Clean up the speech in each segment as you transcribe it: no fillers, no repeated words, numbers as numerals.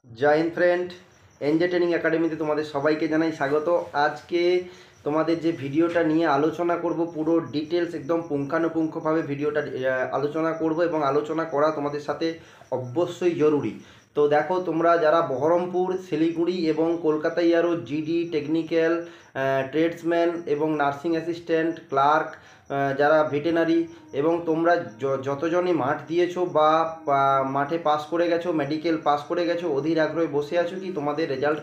জয় Hind friend, NJ training একাডেমিতে তোমাদের সবাইকে জানাই স্বাগত। আজকে তোমাদের যে ভিডিওটা নিয়ে আলোচনা করব, পুরো ডিটেলস একদম পুঙ্খানুপুঙ্খভাবে ভিডিওটা আলোচনা করব এবং আলোচনা করা তোমাদের সাথে অবশ্যই জরুরি। তো দেখো, তোমরা যারা বহরমপুর, শিলিগুড়ি এবং কলকাতায় আরও জিডি, টেকনিক্যাল, ট্রেডসম্যান এবং নার্সিং অ্যাসিস্ট্যান্ট, ক্লার্ক, যারা ভেটেনারি এবং তোমরা যতজনই মাঠ দিয়েছো বা মাঠে পাস করে গেছো, মেডিকেল পাস করে গেছো, অধীর আগ্রহে বসে আছো কি তোমাদের রেজাল্ট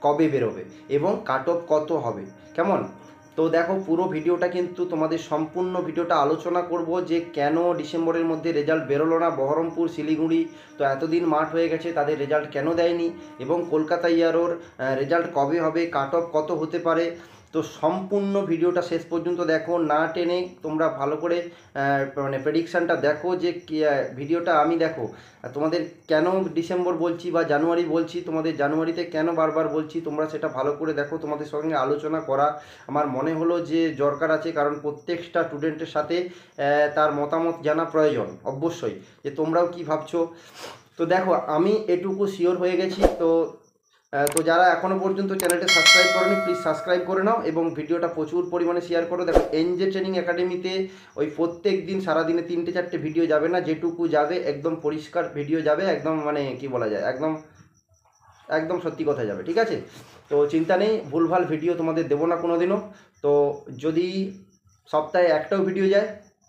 কবে বেরোবে এবং কাট অফ কত হবে, কেমন? তো দেখো, পুরো ভিডিওটা কিন্তু তোমাদের সম্পূর্ণ ভিডিওটা আলোচনা করব যে কেন ডিসেম্বরের মধ্যে রেজাল্ট বেরোলো না। বহরমপুর, শিলিগুড়ি তো এতদিন মাঠ হয়ে গেছে, তাদের রেজাল্ট কেন দেয়নি এবং কলকাতা ইয়ারোর রেজাল্ট কবে হবে, কাট অফ কত হতে পারে। তো সম্পূর্ণ ভিডিওটা শেষ পর্যন্ত দেখো, না টেনে তোমরা ভালো করে মানে প্রেডিকশানটা দেখো যে ভিডিওটা আমি দেখো তোমাদের কেন ডিসেম্বর বলছি বা জানুয়ারি বলছি, তোমাদের জানুয়ারিতে কেন বারবার বলছি, তোমরা সেটা ভালো করে দেখো। তোমাদের সঙ্গে আলোচনা করা আমার মনে হলো যে দরকার আছে, কারণ প্রত্যেকটা স্টুডেন্টের সাথে তার মতামত জানা প্রয়োজন অবশ্যই, যে তোমরাও কি ভাবছো। তো দেখো, আমি এটুকু শিওর হয়ে গেছি। তো যারা এখনও পর্যন্ত চ্যানেলটা সাবস্ক্রাইব করোনি, প্লিজ সাবস্ক্রাইব করে নাও এবং ভিডিওটা প্রচুর পরিমাণে শেয়ার করো। দেখো, এনজে ট্রেনিং একাডেমিতে ওই প্রত্যেক দিন সারাদিনে 3-4টে ভিডিও যাবে না, যেটুকু যাবে একদম পরিষ্কার ভিডিও যাবে, একদম মানে কি বলা যায়, একদম একদম সত্যি কথা যাবে, ঠিক আছে? তো চিন্তা নেই, ভুলভাল ভিডিও তোমাদের দেবো না কোনো দিনও। তো যদি সপ্তাহে একটাও ভিডিও যায়,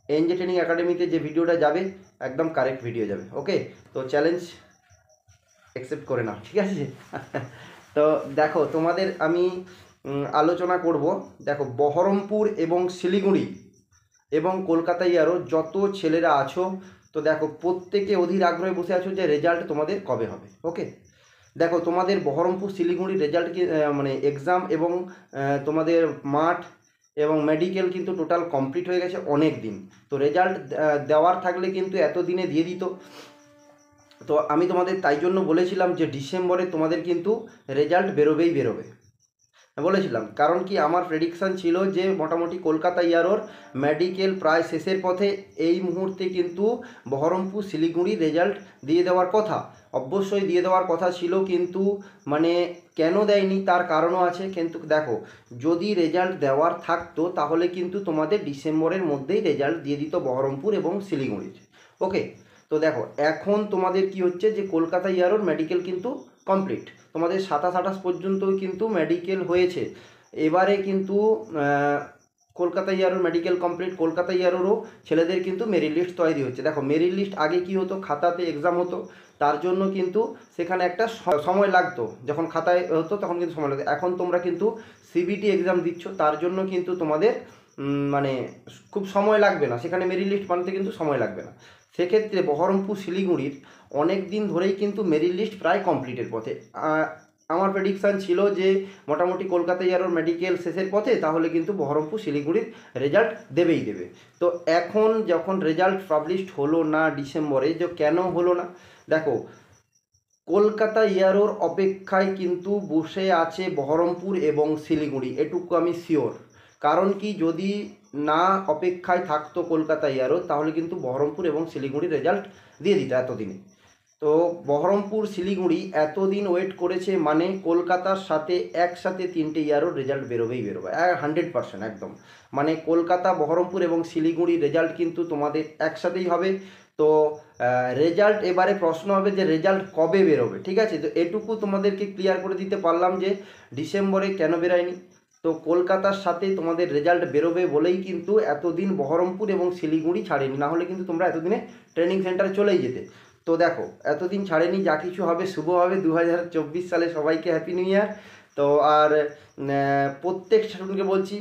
এনজে ট্রেনিং একাডেমিতে যে ভিডিওটা যাবে একদম কারেক্ট ভিডিও যাবে। ওকে, তো চ্যালেঞ্জ অ্যাকসেপ্ট করে নাও, ঠিক আছে? তো দেখো, তোমাদের আমি আলোচনা করব। দেখো, বহরমপুর এবং শিলিগুড়ি এবং কলকাতায় আরও যত ছেলেরা আছো, তো দেখো প্রত্যেকে অধীর আগ্রহে বসে আছো যে রেজাল্ট তোমাদের কবে হবে। ওকে, দেখো, তোমাদের বহরমপুর শিলিগুড়ি রেজাল্ট কি মানে এক্সাম এবং তোমাদের মাঠ এবং মেডিকেল কিন্তু টোটাল কমপ্লিট হয়ে গেছে অনেক দিন। তো রেজাল্ট দেওয়ার থাকলে কিন্তু এত দিনে দিয়ে দিত। তো আমি তোমাদের তাই জন্য বলেছিলাম যে ডিসেম্বরে তোমাদের কিন্তু রেজাল্ট বেরোবেই বেরোবে বলেছিলাম। কারণ কি, আমার প্রেডিকশান ছিল যে মোটামুটি কলকাতা ইয়ারোর মেডিকেল প্রায় শেষের পথে, এই মুহূর্তে কিন্তু বহরমপুর শিলিগুড়ি রেজাল্ট দিয়ে দেওয়ার কথা, অবশ্যই দিয়ে দেওয়ার কথা ছিল। কিন্তু মানে কেন দেয়নি তার কারণও আছে। কিন্তু দেখো, যদি রেজাল্ট দেওয়ার থাকতো তাহলে কিন্তু তোমাদের ডিসেম্বরের মধ্যেই রেজাল্ট দিয়ে দিত বহরমপুর এবং শিলিগুড়ির। ওকে, তো দেখো এখন তোমাদের কি হচ্ছে যে কলকাতা ইয়ারোর মেডিকেল কিন্তু কমপ্লিট, তোমাদের 27-28 পর্যন্ত কিন্তু মেডিকেল হয়েছে। এবারে কিন্তু কলকাতা ইয়ারোর মেডিকেল কমপ্লিট, কলকাতা ইয়ারোরও ছেলেদের কিন্তু মেরিট লিস্ট তৈরি হচ্ছে। দেখো, মেরিট লিস্ট আগে কি হতো, খাতাতে এক্সাম হতো, তার জন্য কিন্তু সেখানে একটা সময় লাগতো, যখন খাতায় হতো তখন কিন্তু সময় লাগতো। এখন তোমরা কিন্তু সিবিটি এক্সাম দিচ্ছ, তার জন্য কিন্তু তোমাদের মানে খুব সময় লাগবে না, সেখানে মেরিট লিস্ট বানাতে কিন্তু সময় লাগবে না। সেক্ষেত্রে বহরমপুর শিলিগুড়ির অনেক দিন ধরেই কিন্তু মেরিট লিস্ট প্রায় কমপ্লিটের পথে। আমার প্রেডিকশান ছিল যে মোটামুটি কলকাতা ইয়ারোর মেডিকেল শেষের পথে, তাহলে কিন্তু বহরমপুর শিলিগুড়ির রেজাল্ট দেবেই দেবে। তো এখন যখন রেজাল্ট পাবলিশড হলো না ডিসেম্বরে, যে কেন হলো না, দেখো কলকাতা ইয়ারোর অপেক্ষায় কিন্তু বসে আছে বহরমপুর এবং শিলিগুড়ি, এটুকু আমি শিওর। কারণ কি, যদি না অপেক্ষায় থাকতো কলকাতা ইয়ারো, তাহলে কিন্তু বহরমপুর এবং শিলিগুড়ির রেজাল্ট দিয়ে দিত এতদিনে। তো বহরমপুর শিলিগুড়ি এতদিন ওয়েট করেছে, মানে কলকাতার সাথে একসাথে 3টে ইয়ারোর রেজাল্ট বেরোবেই বেরোবে 100% একদম। মানে কলকাতা, বহরমপুর এবং শিলিগুড়ি রেজাল্ট কিন্তু তোমাদের একসাথেই হবে। তো রেজাল্ট এবারে প্রশ্ন হবে যে রেজাল্ট কবে বেরোবে, ঠিক আছে? তো এটুকু তোমাদেরকে ক্লিয়ার করে দিতে পারলাম যে ডিসেম্বরে কেন বেরোয়নি। তো কলকাতার সাথে তোমাদের রেজাল্ট বেরোবে বলেই কিন্তু এতদিন বহরমপুর এবং শিলিগুড়ি ছাড়েনি, না হলে কিন্তু তোমরা এতদিনে ট্রেনিং সেন্টারে চলেই যেতে। তো দেখো, এতদিন ছাড়েনি, যা কিছু হবে শুভ হবে। 2024 সালে সবাইকে হ্যাপি নিউ ইয়ার। তো আর প্রত্যেক স্টুডেন্টকে বলছি,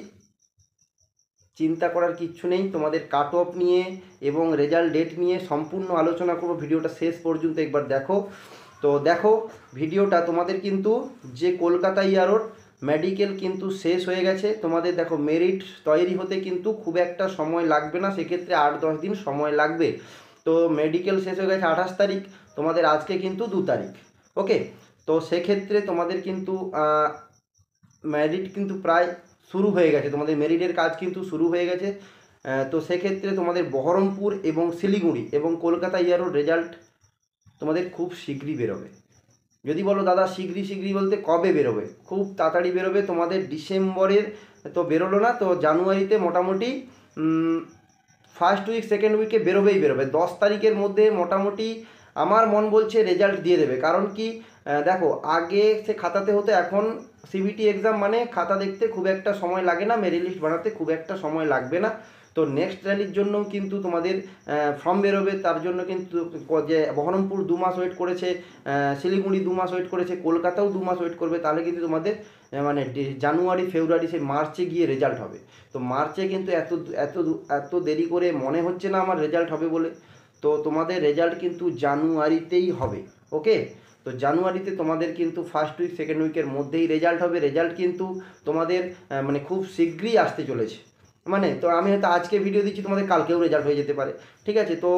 চিন্তা করার কিচ্ছু নেই, তোমাদের কাট অফ নিয়ে এবং রেজাল্ট ডেট নিয়ে সম্পূর্ণ আলোচনা করবো। ভিডিওটা শেষ পর্যন্ত একবার দেখো। তো দেখো, ভিডিওটা তোমাদের কিন্তু যে কলকাতা ইয়ারোর মেডিকেল কিন্তু শেষ হয়ে গেছে, তোমাদের দেখো মেরিট তৈরি হতে কিন্তু খুব একটা সময় লাগবে না, সেক্ষেত্রে 8-10 দিন সময় লাগবে। তো মেডিকেল শেষ হয়ে গেছে 28 তারিখ, তোমাদের আজকে কিন্তু 2 তারিখ। ওকে, তো সেক্ষেত্রে তোমাদের কিন্তু মেরিট কিন্তু প্রায় শুরু হয়ে গেছে, তোমাদের মেরিটের কাজ কিন্তু শুরু হয়ে গেছে। তো সেক্ষেত্রে তোমাদের বহরমপুর এবং শিলিগুড়ি এবং কলকাতা ইয়ারোর রেজাল্ট তোমাদের খুব শীঘ্রই বেরোবে। যদি বলো দাদা শীঘ্রই বলতে কবে বেরোবে, খুব তাড়াতাড়ি বেরোবে তোমাদের ডিসেম্বরের, তো বেরোলো না তো জানুয়ারিতে মোটামুটি ফার্স্ট উইক সেকেন্ড উইকে বেরোবে 10 তারিখের মধ্যে মোটামুটি আমার মন বলছে রেজাল্ট দিয়ে দেবে। কারণ কি দেখো আগে সে খাতাতে হতো, এখন সিবিটি এক্সাম মানে খাতা দেখতে খুব একটা সময় লাগে না, মেরিট লিস্ট বানাতে খুব একটা সময় লাগবে না। তো নেক্সট র্যালির জন্য কিন্তু তোমাদের ফর্ম বেরোবে, তার জন্য কিন্তু যে বহরমপুর 2 মাস ওয়েট করেছে, শিলিগুড়ি 2 মাস ওয়েট করেছে, কলকাতাও 2 মাস ওয়েট করবে, তাহলে কিন্তু তোমাদের মানে জানুয়ারি ফেব্রুয়ারি সে মার্চে গিয়ে রেজাল্ট হবে। তো মার্চে কিন্তু এত এত এত দেরি করে মনে হচ্ছে না আমার রেজাল্ট হবে বলে। তো তোমাদের রেজাল্ট কিন্তু জানুয়ারিতেই হবে। ওকে, তো জানুয়ারিতে তোমাদের কিন্তু ফার্স্ট উইক সেকেন্ড উইকের মধ্যেই রেজাল্ট হবে। রেজাল্ট কিন্তু তোমাদের মানে খুব শীঘ্রই আসতে চলেছে। মানে তো আমি হয়তো আজকে ভিডিও দিচ্ছি, তোমাদের কালকেও রেজাল্ট হয়ে যেতে পারে। ঠিক আছে, তো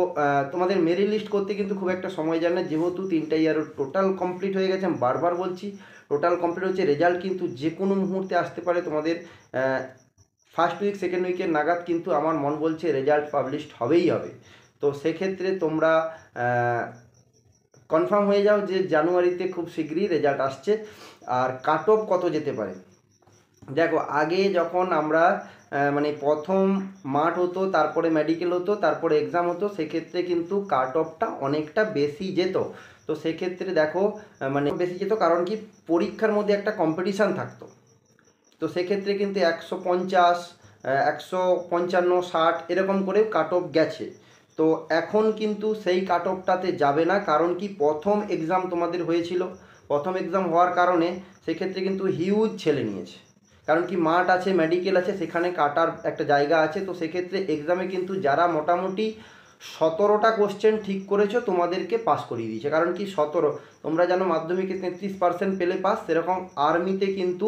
তোমাদের মেরিট লিস্ট করতে কিন্তু খুব একটা সময় যায় না, যেহেতু 3টা ইয়ার টোটাল কমপ্লিট হয়ে গেছে। আমি বারবার বলছি টোটাল কমপ্লিট হচ্ছে, রেজাল্ট কিন্তু যে কোনো মুহূর্তে আসতে পারে তোমাদের। ফার্স্ট উইক সেকেন্ড উইকের নাগাদ কিন্তু আমার মন বলছে রেজাল্ট পাবলিশড হবেই হবে। তো সেক্ষেত্রে তোমরা কনফার্ম হয়ে যাও যে জানুয়ারিতে খুব শীঘ্রই রেজাল্ট আসছে। আর কাট অফ কত যেতে পারে, দেখো আগে যখন আমরা মানে প্রথম মাঠ হতো, তারপরে মেডিকেল হতো, তারপরে এক্সাম হতো, সেক্ষেত্রে কিন্তু কাট অফটা অনেকটা বেশি যেত। তো সেক্ষেত্রে দেখো মানে বেশি যেত, কারণ কি পরীক্ষার মধ্যে একটা কম্পিটিশান থাকতো। তো সেক্ষেত্রে কিন্তু 150 155 60 এরকম করে কাট অফ গেছে। তো এখন কিন্তু সেই কাট অফটাতে যাবে না, কারণ কি প্রথম এক্সাম তোমাদের হয়েছিল, প্রথম এক্সাম হওয়ার কারণে সেক্ষেত্রে কিন্তু হিউজ ছেলে নিয়েছে। কারণ কি মাঠ আছে, মেডিকেল আছে, সেখানে কাটার একটা জায়গা আছে। তো সেক্ষেত্রে এক্সামে কিন্তু যারা মোটামুটি 17টা কোশ্চেন ঠিক করেছো তোমাদেরকে পাস করিয়ে দিয়েছে। কারণ কি 17, তোমরা জানো মাধ্যমিকে 33% পেলে পাস, সেরকম আর্মিতে কিন্তু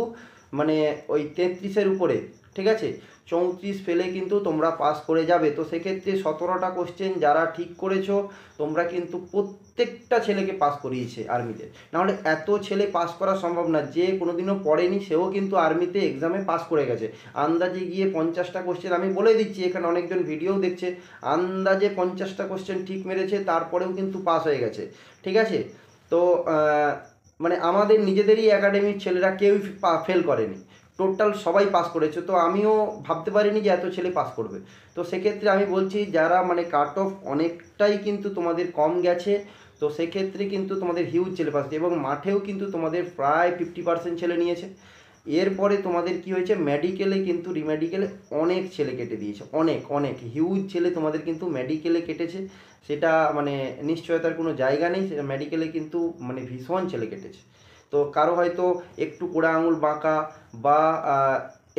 মানে ওই 33-এর উপরে, ঠিক আছে, 34 পেলে কিন্তু তোমরা পাস করে যাবে। তো সেক্ষেত্রে 17টা কোশ্চেন যারা ঠিক করেছো তোমরা কিন্তু প্রত্যেকটা ছেলেকে পাস করিয়েছে আর্মিতে। নাহলে এত ছেলে পাস করা সম্ভব না, যে কোনোদিনও পড়েনি সেও কিন্তু আর্মিতে এক্সামে পাস করে গেছে। আন্দাজে গিয়ে 50টা কোশ্চেন, আমি বলে দিচ্ছি এখানে অনেকজন ভিডিও দেখছে, আন্দাজে 50টা কোশ্চেন ঠিক মেরেছে, তারপরেও কিন্তু পাস হয়ে গেছে। ঠিক আছে, তো মানে আমাদের নিজেদেরই একাডেমির ছেলেরা কেউই ফেল করেনি, টোটাল সবাই পাস করেছে। তো আমিও ভাবতে পারিনি যে এত ছেলে পাস করবে। তো সেক্ষেত্রে আমি বলছি যারা মানে কাট অফ অনেকটাই কিন্তু তোমাদের কম গেছে, তো সেক্ষেত্রে কিন্তু তোমাদের হিউজ ছেলে পাস, এবং মাঠেও কিন্তু তোমাদের প্রায় 50% ছেলে নিয়েছে। এরপরে তোমাদের কি হয়েছে, মেডিকেলে কিন্তু রিমেডিকেলে অনেক ছেলে কেটে দিয়েছে, অনেক অনেক হিউজ ছেলে তোমাদের কিন্তু মেডিকেলে কেটেছে। সেটা মানে নিশ্চয়তার কোনো জায়গা নেই, সেটা মেডিকেলে কিন্তু মানে ভীষণ ছেলে কেটেছে। তো কারো হয়তো একটু কোড়া আঙুল বাঁকা বা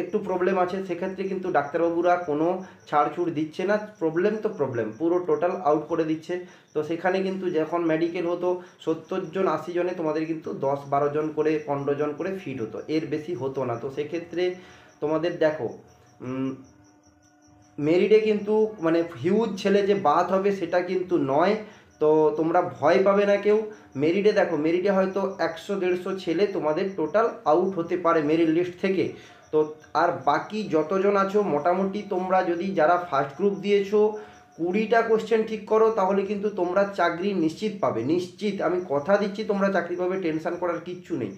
একটু প্রবলেম আছে, সেক্ষেত্রে কিন্তু ডাক্তারবাবুরা কোনো ছাড়ছুড় দিচ্ছে না, প্রবলেম তো প্রবলেম পুরো টোটাল আউট করে দিচ্ছে। তো সেখানে কিন্তু যখন মেডিকেল হতো 70 জন 80 জনে তোমাদের কিন্তু 10-12 জন করে 15 জন করে ফিট হতো, এর বেশি হতো না। তো সেক্ষেত্রে তোমাদের দেখো মেরিটে কিন্তু মানে হিউজ ছেলে যে বাদ হবে সেটা কিন্তু নয়। তো তোমরা ভয় পাবে না কেউ। মেরিটে দেখো, মেরিটে হয়তো 100-150 ছেলে তোমাদের টোটাল আউট হতে পারে মেরিট লিস্ট থেকে। তো আর বাকি যতজন আছো মোটামুটি তোমরা যদি যারা ফার্স্ট গ্রুপ দিয়েছো 20টা কোশ্চেন ঠিক করো, তাহলে কিন্তু তোমরা চাকরি নিশ্চিত পাবে, নিশ্চিত, আমি কথা দিচ্ছি তোমরা চাকরি পাবে, টেনশন করার কিচ্ছু নেই।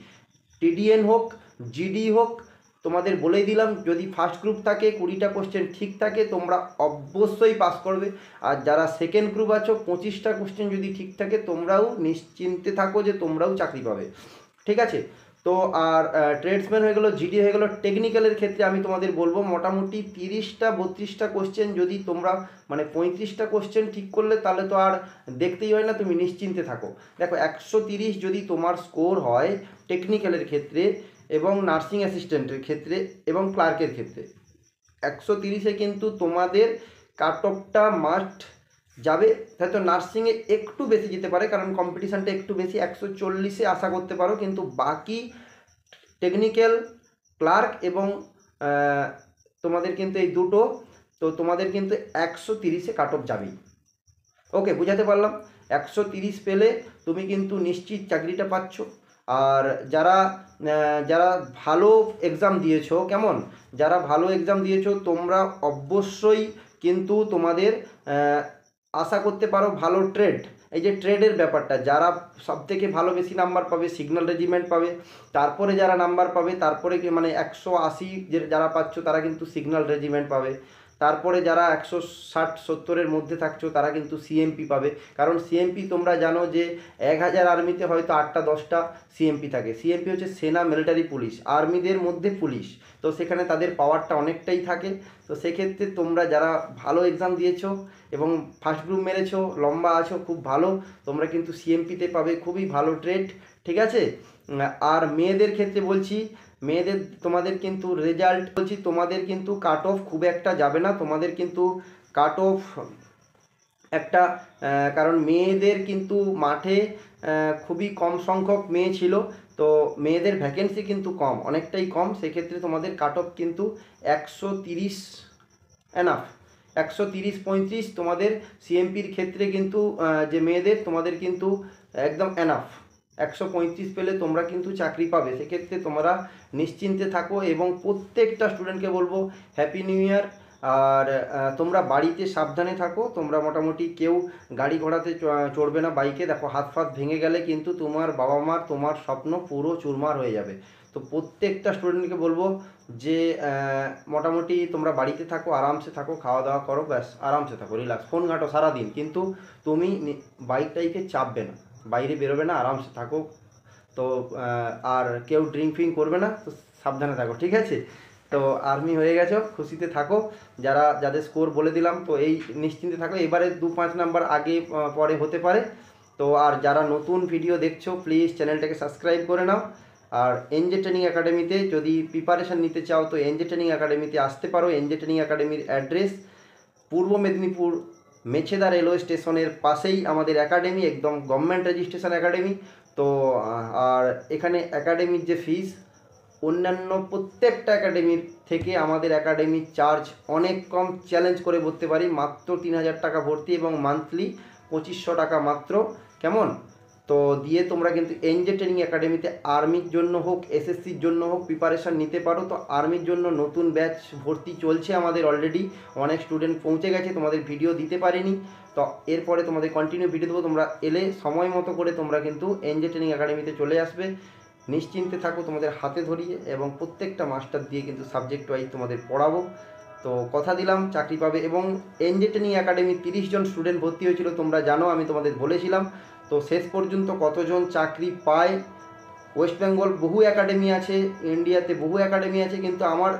টিডিএন হোক, জিডি হোক, তোমাদের বলেই দিলাম যদি ফার্স্ট গ্রুপ থাকে 20টা কোশ্চেন ঠিক থাকে তোমরা অবশ্যই পাস করবে। আর যারা সেকেন্ড গ্রুপ আছো 25টা কোশ্চেন যদি ঠিক থাকে তোমরাও নিশ্চিন্তে থাকো যে তোমরাও চাকরি পাবে। ঠিক আছে, তো আর ট্রেডসম্যান হয়ে গেলো, জিডি হয়ে গেলো, টেকনিক্যালের ক্ষেত্রে আমি তোমাদের বলবো মোটামুটি 30-32টা কোশ্চেন যদি তোমরা মানে 35টা কোশ্চেন ঠিক করলে তাহলে তো আর দেখতেই হয় না, তুমি নিশ্চিন্তে থাকো। দেখো 130 যদি তোমার স্কোর হয় টেকনিক্যালের ক্ষেত্রে এবং নার্সিং অ্যাসিস্ট্যান্টের ক্ষেত্রে এবং ক্লার্কের ক্ষেত্রে, 130-এ কিন্তু তোমাদের কাট অফটা মাস্ট যাবে। হয়তো নার্সিংয়ে একটু বেশি যেতে পারে কারণ কম্পিটিশানটা একটু বেশি, 140-এ আশা করতে পারো, কিন্তু বাকি টেকনিক্যাল, ক্লার্ক এবং তোমাদের কিন্তু এই দুটো, তো তোমাদের কিন্তু 130-এ কাট অফ যাবেই। ওকে, বুঝাতে পারলাম? 130 পেলে তুমি কিন্তু নিশ্চিত চাকরিটা পাচ্ছ। আর যারা যারা ভালো এক্সাম দিয়েছো, কেমন, যারা ভালো এক্সাম দিয়েছো তোমরা অবশ্যই কিন্তু তোমাদের আশা করতে পারো ভালো ট্রেড এই যে ট্রেডের ব্যাপারটা, যারা সবথেকে ভালো বেশি নাম্বার পাবে সিগন্যাল রেজিমেন্ট পাবে, তারপরে যারা নাম্বার পাবে তারপরে কি মানে 180 যে যারা পাচ্ছ তারা কিন্তু সিগন্যাল রেজিমেন্ট পাবে, তারপরে যারা 160-70-এর মধ্যে থাকছো তারা কিন্তু সিএমপি পাবে। কারণ সিএমপি তোমরা জানো যে 1000 আর্মিতে হয়তো 8টা-10টা সিএমপি থাকে। সিএমপি হচ্ছে সেনা মিলিটারি পুলিশ, আর্মিদের মধ্যে পুলিশ, তো সেখানে তাদের পাওয়ারটা অনেকটাই থাকে। তো সেক্ষেত্রে তোমরা যারা ভালো এক্সাম দিয়েছো এবং ফার্স্ট গ্রুপ মেরেছো, লম্বা আছো, খুব ভালো, তোমরা কিন্তু সিএমপিতে পাবে খুবই ভালো ট্রেড, ঠিক আছে। আর মেয়েদের ক্ষেত্রে বলছি, মেয়েদের তোমাদের কিন্তু রেজাল্ট বলছি, তোমাদের কিন্তু কাট অফ খুব একটা যাবে না, তোমাদের কিন্তু কাট অফ একটা কারণ মেয়েদের কিন্তু মাঠে খুবই কম সংখ্যক মেয়ে ছিল, তো মেয়েদের ভ্যাকেন্সি কিন্তু কম, অনেকটাই কম, সেক্ষেত্রে তোমাদের কাট অফ কিন্তু 130 এনাফ, 130-35 তোমাদের সিএমপির ক্ষেত্রে কিন্তু যে মেয়েদের তোমাদের কিন্তু একদম এনাফ। 135 পেলে তোমরা কিন্তু চাকরি পাবে, সেক্ষেত্রে তোমরা নিশ্চিন্তে থাকো। এবং প্রত্যেকটা স্টুডেন্টকে বলবো হ্যাপি নিউ ইয়ার। আর তোমরা বাড়িতে সাবধানে থাকো, তোমরা মোটামুটি কেউ গাড়ি ঘোড়াতে চড়বে না, বাইকে, দেখো হাত ফাত ভেঙে গেলে কিন্তু তোমার বাবা মার তোমার স্বপ্ন পুরো চুরমার হয়ে যাবে। তো প্রত্যেকটা স্টুডেন্টকে বলবো যে মোটামুটি তোমরা বাড়িতে থাকো, আরামসে থাকো, খাওয়া দাওয়া করো, ব্যাস আরামসে থাকো, রিল্যাক্স, ফোন ঘাঁটো সারাদিন, কিন্তু তুমি বাইকটাইকে চাপবে না, বাইরে বেরোবে না, আরামসে থাকো। তো আর কেউ ড্রিঙ্ক ফিঙ্ক করবে না, তো সাবধানে থাকো, ঠিক আছে। তো আর্মি হয়ে গেছো, খুশিতে থাকো। যারা যাদের স্কোর বলে দিলাম, তো এই নিশ্চিন্তে থাকো, এবারে 2-5 নাম্বার আগে পরে হতে পারে। তো আর যারা নতুন ভিডিও দেখছো প্লিজ চ্যানেলটাকে সাবস্ক্রাইব করে নাও। আর এনজে ট্রেনিং একাডেমিতে যদি প্রিপারেশান নিতে চাও তো এনজে ট্রেনিং একাডেমিতে আসতে পারো। এনজে ট্রেনিং একাডেমির অ্যাড্রেস পূর্ব মেদিনীপুর মেছেদা রেলওয়ে স্টেশনের পাশেই আমাদের একাডেমি, একদম গভর্নমেন্ট রেজিস্ট্রেশন একাডেমি। তো আর এখানে একাডেমির যে ফিস অন্যান্য প্রত্যেকটা একাডেমির থেকে আমাদের একাডেমির চার্জ অনেক কম, চ্যালেঞ্জ করে বলতে পারি, মাত্র 3000 টাকা ভর্তি এবং মান্থলি 2500 টাকা মাত্র, কেমন। তো দিয়ে তোমরা কিন্তু এনজে ট্রেনিং একাডেমিতে আর্মির জন্য হোক, এসএসসির জন্য হোক প্রিপারেশান নিতে পারো। তো আর্মির জন্য নতুন ব্যাচ ভর্তি চলছে আমাদের, অলরেডি অনেক স্টুডেন্ট পৌঁছে গেছে, তোমাদের ভিডিও দিতে পারিনি, তো এরপরে তোমাদের কন্টিনিউ ভিডিও দেবো, তোমরা এলে সময় মতো করে তোমরা কিন্তু এনজে ট্রেনিং একাডেমিতে চলে আসবে, নিশ্চিন্তে থাকো, তোমাদের হাতে ধরিয়ে এবং প্রত্যেকটা মাস্টার দিয়ে কিন্তু সাবজেক্ট ওয়াইজ তোমাদের পড়াবো। তো কথা দিলাম চাকরি পাবে। এবং এনজে ট্রেনিং একাডেমি 30 জন স্টুডেন্ট ভর্তি হয়েছিল, তোমরা জানো, আমি তোমাদের বলেছিলাম। তো শেষ পর্যন্ত কতজন চাকরি পায়, ওয়েস্ট বেঙ্গল বহু একাডেমি আছে, ইন্ডিয়াতে বহু একাডেমি আছে, কিন্তু আমার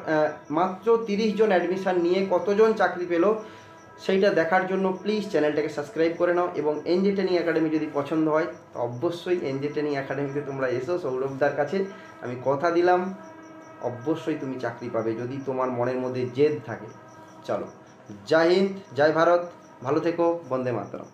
মাত্র 30 জন অ্যাডমিশান নিয়ে কতজন চাকরি পেলো সেইটা দেখার জন্য প্লিজ চ্যানেলটাকে সাবস্ক্রাইব করে নাও। এবং এনজে ট্রেনিং একাডেমি যদি পছন্দ হয় তো অবশ্যই এনজে ট্রেনিং একাডেমিতে তোমরা এসো, সৌরভদার কাছে আমি কথা দিলাম অবশ্যই তুমি চাকরি পাবে যদি তোমার মনের মধ্যে জেদ থাকে। চলো, জয় হিন্দ, জয় ভারত, ভালো থেকো, বন্দে মাতরম।